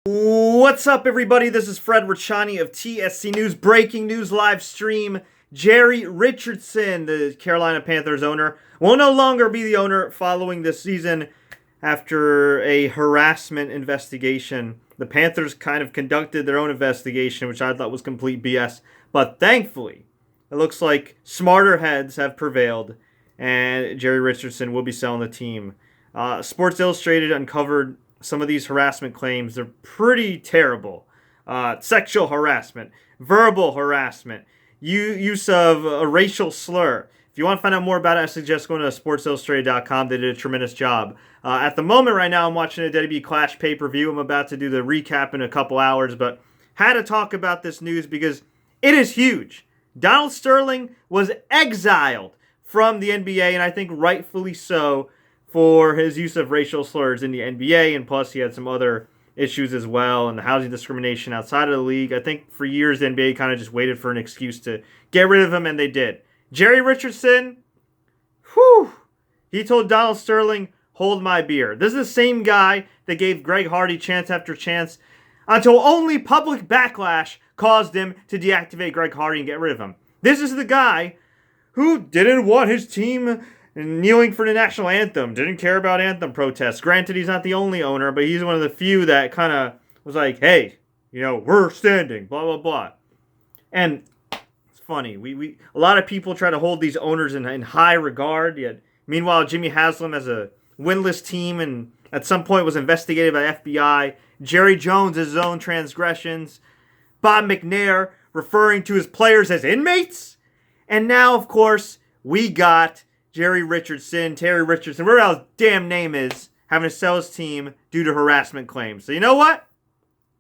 What's up, everybody? This is Fred Richani of TSC News. Breaking news live stream. Jerry Richardson, the Carolina Panthers owner, will no longer be the owner following this season after a harassment investigation. The Panthers kind of conducted their own investigation, which I thought was complete BS. But thankfully, it looks like smarter heads have prevailed, and Jerry Richardson will be selling the team. Sports Illustrated uncovered some of these harassment claims. They're pretty terrible. Sexual harassment, verbal harassment, use of a racial slur. If you want to find out more about it, I suggest going to sportsillustrated.com. They did a tremendous job. At the moment right now, I'm watching a WWE Clash pay-per-view. I'm about to do the recap in a couple hours, but had to talk about this news because it is huge. Donald Sterling was exiled from the NBA, and I think rightfully so, for his use of racial slurs in the NBA, and plus he had some other issues as well, and the housing discrimination outside of the league. I think for years the NBA kind of just waited for an excuse to get rid of him, and they did. Jerry Richardson, he told Donald Sterling, hold my beer. This is the same guy that gave Greg Hardy chance after chance until only public backlash caused him to deactivate Greg Hardy and get rid of him. This is the guy who didn't want his team kneeling for the national anthem, didn't care about anthem protests. Granted, he's not the only owner, but he's one of the few that kind of was like, hey, we're standing, blah, blah, blah. And it's funny. We a lot of people try to hold these owners in high regard. Yet, meanwhile, Jimmy Haslam has a winless team and at some point was investigated by FBI. Jerry Jones has his own transgressions. Bob McNair referring to his players as inmates. And now, of course, we got Terry Richardson, whatever his damn name is, having to sell his team due to harassment claims. So you know what?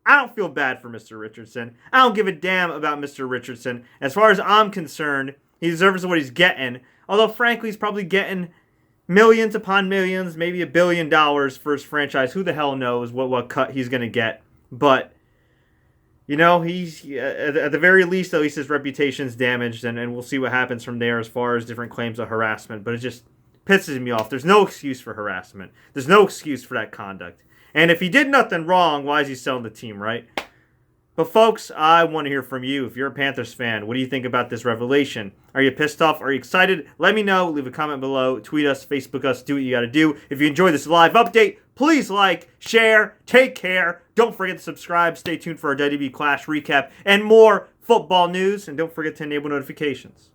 I don't feel bad for Mr. Richardson. I don't give a damn about Mr. Richardson. As far as I'm concerned, he deserves what he's getting. Although, frankly, he's probably getting millions upon millions, maybe $1 billion for his franchise. Who the hell knows what cut he's going to get. But he's at the very least, at least his reputation's damaged, and we'll see what happens from there as far as different claims of harassment. But it just pisses me off. There's no excuse for harassment. There's no excuse for that conduct. And if he did nothing wrong, why is he selling the team, right? But folks, I want to hear from you. If you're a Panthers fan, what do you think about this revelation? Are you pissed off? Are you excited? Let me know. Leave a comment below. Tweet us, Facebook us. Do what you got to do. If you enjoyed this live update, please like, share, take care. Don't forget to subscribe. Stay tuned for our WWE Clash recap and more football news. And don't forget to enable notifications.